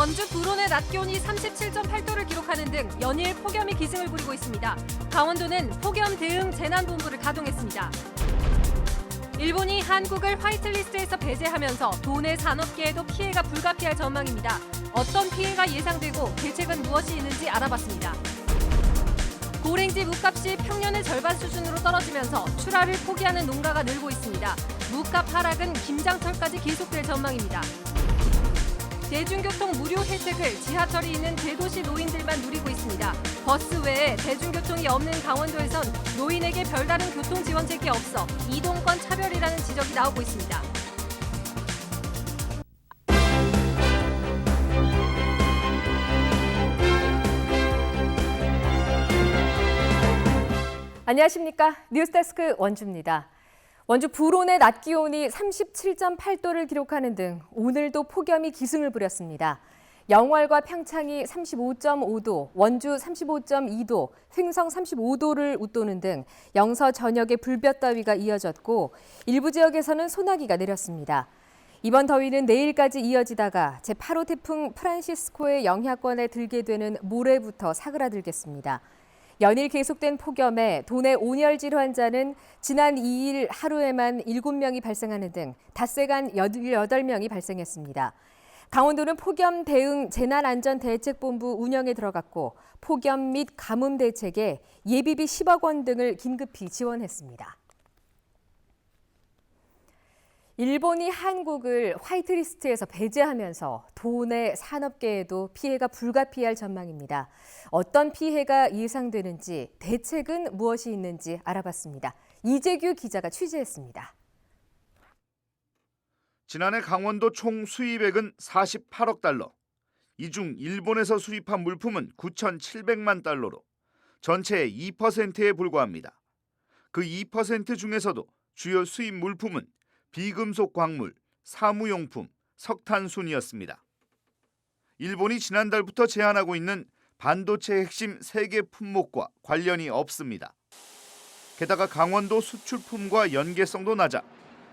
원주 불온의 낮 기온이 37.8도를 기록하는 등 연일 폭염이 기승을 부리고 있습니다. 강원도는 폭염 대응 재난본부를 가동했습니다. 일본이 한국을 화이트리스트에서 배제하면서 도내 산업계에도 피해가 불가피할 전망입니다. 어떤 피해가 예상되고 대책은 무엇이 있는지 알아봤습니다. 고랭지 묵값이 평년의 절반 수준으로 떨어지면서 출하를 포기하는 농가가 늘고 있습니다. 묵값 하락은 김장철까지 계속될 전망입니다. 대중교통 무료 혜택을 지하철이 있는 대도시 노인들만 누리고 있습니다. 버스 외에 대중교통이 없는 강원도에선 노인에게 별다른 교통 지원책이 없어 이동권 차별이라는 지적이 나오고 있습니다. 안녕하십니까. 뉴스데스크 원주입니다. 원주 불온의 낮 기온이 37.8도를 기록하는 등 오늘도 폭염이 기승을 부렸습니다. 영월과 평창이 35.5도, 원주 35.2도, 횡성 35도를 웃도는 등 영서 전역에 불볕더위가 이어졌고 일부 지역에서는 소나기가 내렸습니다. 이번 더위는 내일까지 이어지다가 제8호 태풍 프란시스코의 영향권에 들게 되는 모레부터 사그라들겠습니다. 연일 계속된 폭염에 도내 온열 질환자는 지난 2일 하루에만 7명이 발생하는 등 닷새간 18명이 발생했습니다. 강원도는 폭염 대응 재난안전대책본부 운영에 들어갔고 폭염 및 가뭄 대책에 예비비 10억 원 등을 긴급히 지원했습니다. 일본이 한국을 화이트리스트에서 배제하면서 도내 산업계에도 피해가 불가피할 전망입니다. 어떤 피해가 예상되는지, 대책은 무엇이 있는지 알아봤습니다. 이재규 기자가 취재했습니다. 지난해 강원도 총 수입액은 48억 달러. 이 중 일본에서 수입한 물품은 9,700만 달러로 전체의 2%에 불과합니다. 그 2% 중에서도 주요 수입 물품은 비금속 광물, 사무용품, 석탄순이었습니다. 일본이 지난달부터 제한하고 있는 반도체 핵심 3개 품목과 관련이 없습니다. 게다가 강원도 수출품과 연계성도 낮아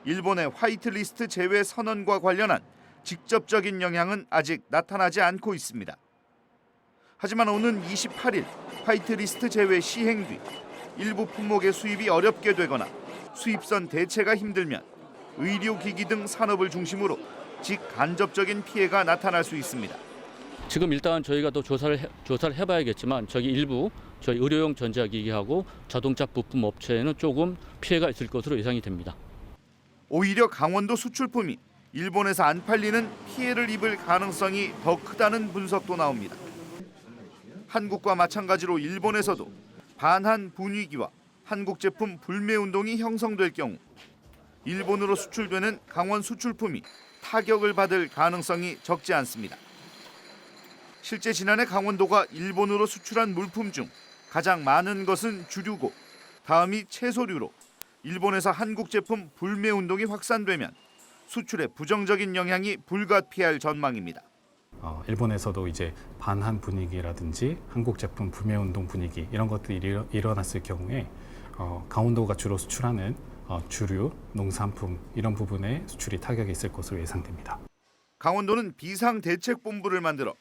일본의 화이트리스트 제외 선언과 관련한 직접적인 영향은 아직 나타나지 않고 있습니다. 하지만 오는 28일 화이트리스트 제외 시행 뒤 일부 품목의 수입이 어렵게 되거나 수입선 대체가 힘들면 의료기기 등 산업을 중심으로 직간접적인 피해가 나타날 수 있습니다. 지금 일단 저희가 또 조사를 해봐야겠지만 일부 저희 의료용 전자기기하고 자동차 부품 업체에는 조금 피해가 있을 것으로 예상이 됩니다. 오히려 강원도 수출품이 일본에서 안 팔리는 피해를 입을 가능성이 더 크다는 분석도 나옵니다. 한국과 마찬가지로 일본에서도 반한 분위기와 한국 제품 불매 운동이 형성될 경우 일본으로 수출되는 강원 수출품이 타격을 받을 가능성이 적지 않습니다. 실제 지난해 강원도가 일본으로 수출한 물품 중 가장 많은 것은 주류고 다음이 채소류로 일본에서 한국 제품 불매 운동이 확산되면 수출에 부정적인 영향이 불가피할 전망입니다. 일본에서도 이제 반한 분위기라든지 한국 제품 불매 운동 분위기 이런 것들이 일어났을 경우에 강원도가 주로 수출하는 주류, 농산품 이런 부분에 수출이 타격이 있을 것으로 예상됩니다. 강원도는 비상대책본부를 만들어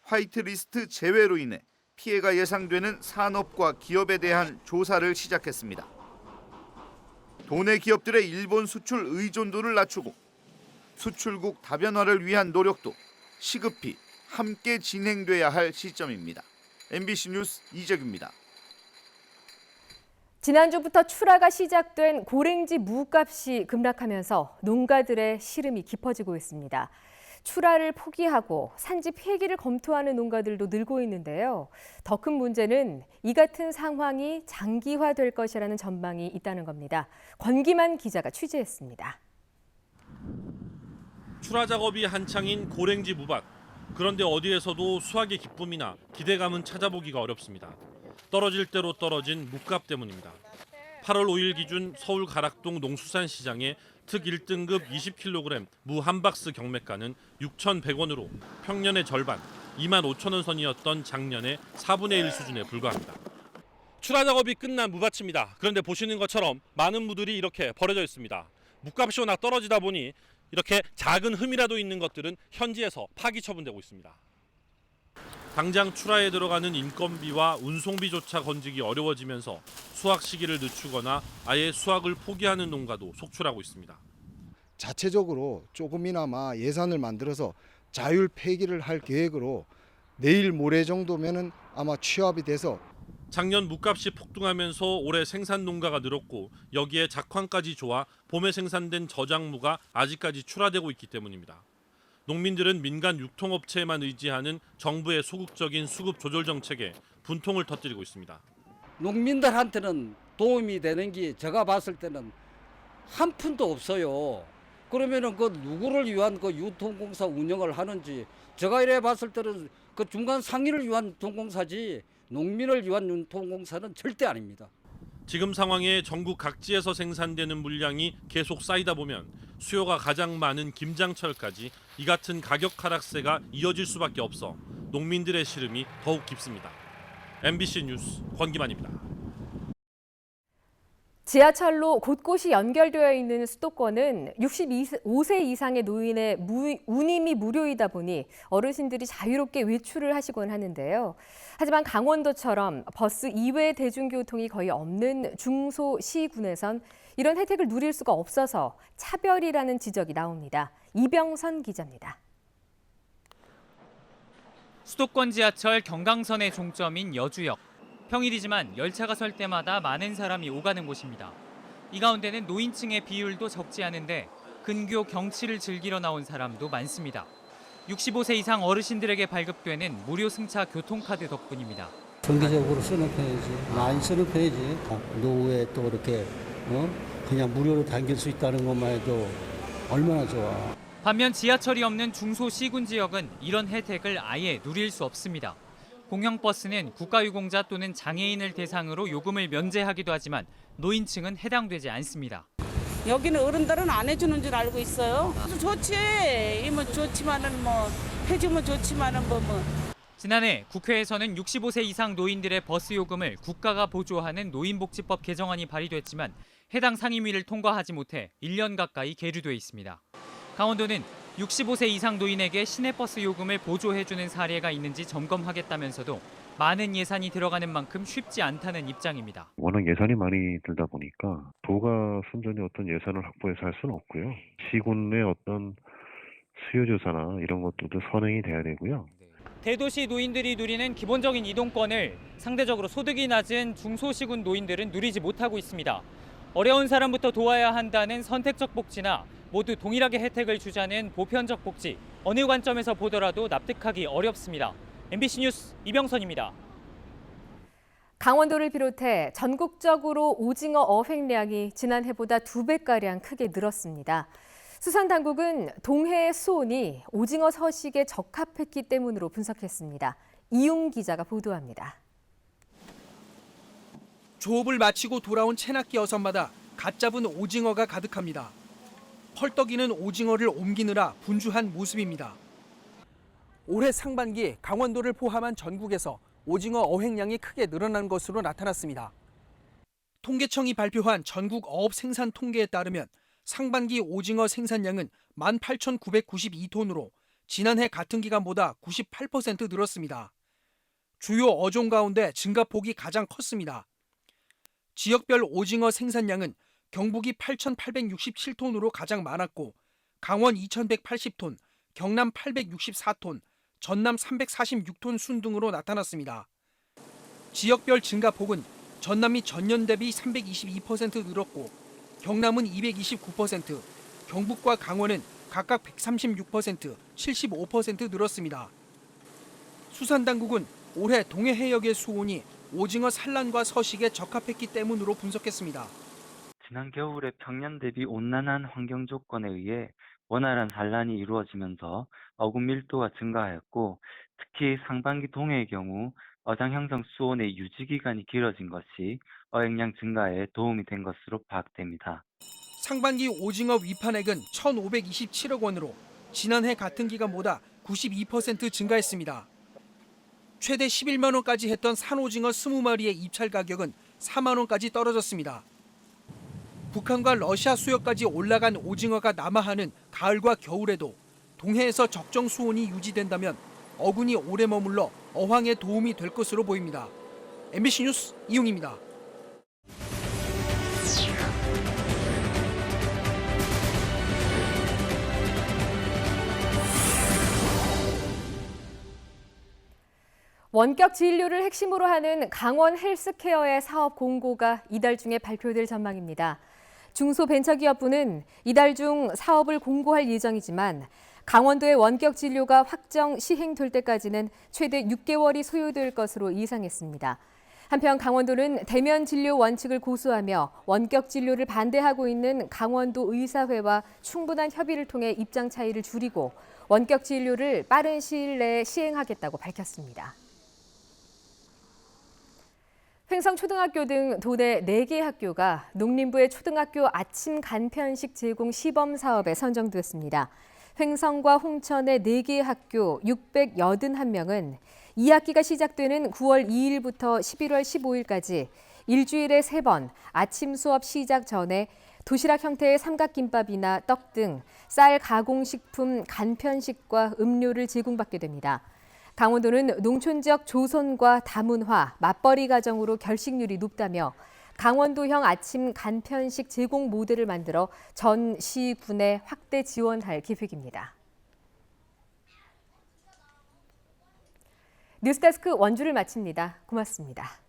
화이트리스트 제외로 인해 피해가 예상되는 산업과 기업에 대한 조사를 시작했습니다. 도내 기업들의 일본 수출 의존도를 낮추고 수출국 다변화를 위한 노력도 시급히 함께 진행돼야 할 시점입니다. MBC 뉴스 이재규입니다. 지난주부터 출하가 시작된 고랭지 무값이 급락하면서 농가들의 시름이 깊어지고 있습니다. 출하를 포기하고 산지 폐기를 검토하는 농가들도 늘고 있는데요. 더 큰 문제는 이 같은 상황이 장기화될 것이라는 전망이 있다는 겁니다. 권기만 기자가 취재했습니다. 출하 작업이 한창인 고랭지 무밭. 그런데 어디에서도 수확의 기쁨이나 기대감은 찾아보기가 어렵습니다. 떨어질 대로 떨어진 묵값 때문입니다. 8월 5일 기준 서울 가락동 농수산시장의 특 1등급 20kg 무 한 박스 경매가는 6,100원으로 평년의 절반 25,000원 선이었던 작년의 4분의 1 수준에 불과합니다. 출하 작업이 끝난 무밭입니다. 그런데 보시는 것처럼 많은 무들이 이렇게 버려져 있습니다. 묵값이 워낙 떨어지다 보니 이렇게 작은 흠이라도 있는 것들은 현지에서 파기 처분되고 있습니다. 당장 출하에 들어가는 인건비와 운송비조차 건지기 어려워지면서 수확 시기를 늦추거나 아예 수확을 포기하는 농가도 속출하고 있습니다. 자체적으로 조금이나마 예산을 만들어서 자율 폐기를 할 계획으로 내일 모레 정도면은 아마 취합이 돼서 작년 묵값이 폭등하면서 올해 생산 농가가 늘었고 여기에 작황까지 좋아 봄에 생산된 저작무가 아직까지 출하되고 있기 때문입니다. 농민들은 민간 유통업체에만 의지하는 정부의 소극적인 수급 조절 정책에 분통을 터뜨리고 있습니다. 농민들한테는 도움이 되는 게 제가 봤을 때는 한 푼도 없어요. 그러면은 그 누구를 위한 그 유통공사 운영을 하는지 제가 이래 봤을 때는 그 중간 상인을 위한 유통공사지 농민을 위한 유통공사는 절대 아닙니다. 지금 상황에 전국 각지에서 생산되는 물량이 계속 쌓이다 보면 수요가 가장 많은 김장철까지 이 같은 가격 하락세가 이어질 수밖에 없어 농민들의 시름이 더욱 깊습니다. MBC 뉴스 권기만입니다. 지하철로 곳곳이 연결되어 있는 수도권은 65세 이상의 노인의 운임이 무료이다 보니 어르신들이 자유롭게 외출을 하시곤 하는데요. 하지만 강원도처럼 버스 이외 대중교통이 거의 없는 중소시군에선 이런 혜택을 누릴 수가 없어서 차별이라는 지적이 나옵니다. 이병선 기자입니다. 수도권 지하철 경강선의 종점인 여주역. 평일이지만 열차가 설 때마다 많은 사람이 오가는 곳입니다. 이 가운데는 노인층의 비율도 적지 않은데 근교 경치를 즐기러 나온 사람도 많습니다. 65세 이상 어르신들에게 발급되는 무료 승차 교통카드 덕분입니다. 정기적으로 쓰는 편이지, 많이 쓰는 편이지. 노후에 또 이렇게 그냥 무료로 다닐 수 있다는 것만 해도 얼마나 좋아. 반면 지하철이 없는 중소시군 지역은 이런 혜택을 아예 누릴 수 없습니다. 공영버스는 국가유공자 또는 장애인을 대상으로 요금을 면제하기도 하지만 노인층은 해당되지 않습니다. 여기는 어른들은 안 해주는 줄 알고 있어요. 좋지. 이뭐 좋지만은 뭐 해주면 좋지만은 뭐. 지난해 국회에서는 65세 이상 노인들의 버스 요금을 국가가 보조하는 노인복지법 개정안이 발의됐지만 해당 상임위를 통과하지 못해 1년 가까이 계류돼 있습니다. 강원도는 65세 이상 노인에게 시내버스 요금을 보조해주는 사례가 있는지 점검하겠다면서도 많은 예산이 들어가는 만큼 쉽지 않다는 입장입니다. 워낙 예산이 많이 들다 보니까 도가 순전히 어떤 예산을 확보해서 할 수는 없고요. 시군의 어떤 수요조사나 이런 것들도 선행이 돼야 되고요. 대도시 노인들이 누리는 기본적인 이동권을 상대적으로 소득이 낮은 중소시군 노인들은 누리지 못하고 있습니다. 어려운 사람부터 도와야 한다는 선택적 복지나 모두 동일하게 혜택을 주자는 보편적 복지, 어느 관점에서 보더라도 납득하기 어렵습니다. MBC 뉴스 이병선입니다. 강원도를 비롯해 전국적으로 오징어 어획량이 지난해보다 2배가량 크게 늘었습니다. 수산당국은 동해의 수온이 오징어 서식에 적합했기 때문으로 분석했습니다. 이용 기자가 보도합니다. 조업을 마치고 돌아온 채낚기 어선마다 갓 잡은 오징어가 가득합니다. 헐떡이는 오징어를 옮기느라 분주한 모습입니다. 올해 상반기 강원도를 포함한 전국에서 오징어 어획량이 크게 늘어난 것으로 나타났습니다. 통계청이 발표한 전국 어업 생산 통계에 따르면 상반기 오징어 생산량은 18,992톤으로 지난해 같은 기간보다 98% 늘었습니다. 주요 어종 가운데 증가폭이 가장 컸습니다. 지역별 오징어 생산량은 경북이 8,867톤으로 가장 많았고 강원 2,180톤, 경남 864톤, 전남 346톤 순등으로 나타났습니다. 지역별 증가폭은 전남이 전년 대비 322% 늘었고 경남은 229%, 경북과 강원은 각각 136%, 75% 늘었습니다. 수산당국은 올해 동해 해역의 수온이 오징어 산란과 서식에 적합했기 때문으로 분석했습니다. 지난 겨울에 평년 대비 온난한 환경 조건에 의해 원활한 산란이 이루어지면서 어군 밀도가 증가하였고 특히 상반기 동해의 경우 어장 형성 수온의 유지 기간이 길어진 것이 어획량 증가에 도움이 된 것으로 파악됩니다. 상반기 오징어 위판액은 1,527억 원으로 지난해 같은 기간보다 92% 증가했습니다. 최대 11만 원까지 했던 산오징어 20마리의 입찰 가격은 4만 원까지 떨어졌습니다. 북한과 러시아 수역까지 올라간 오징어가 남하하는 가을과 겨울에도 동해에서 적정 수온이 유지된다면 어군이 오래 머물러 어황에 도움이 될 것으로 보입니다. MBC 뉴스 이용입니다. 원격 진료를 핵심으로 하는 강원 헬스케어의 사업 공고가 이달 중에 발표될 전망입니다. 중소벤처기업부는 이달 중 사업을 공고할 예정이지만 강원도의 원격 진료가 확정 시행될 때까지는 최대 6개월이 소요될 것으로 예상했습니다. 한편 강원도는 대면 진료 원칙을 고수하며 원격 진료를 반대하고 있는 강원도 의사회와 충분한 협의를 통해 입장 차이를 줄이고 원격 진료를 빠른 시일 내에 시행하겠다고 밝혔습니다. 횡성초등학교 등 도내 4개 학교가 농림부의 초등학교 아침 간편식 제공 시범 사업에 선정됐습니다. 횡성과 홍천의 4개 학교 681명은 2학기가 시작되는 9월 2일부터 11월 15일까지 일주일에 3번 아침 수업 시작 전에 도시락 형태의 삼각김밥이나 떡 등 쌀 가공식품 간편식과 음료를 제공받게 됩니다. 강원도는 농촌 지역 조선과 다문화, 맞벌이 가정으로 결식률이 높다며 강원도형 아침 간편식 제공 모델을 만들어 전 시군에 확대 지원할 계획입니다. 뉴스데스크 원주를 마칩니다. 고맙습니다.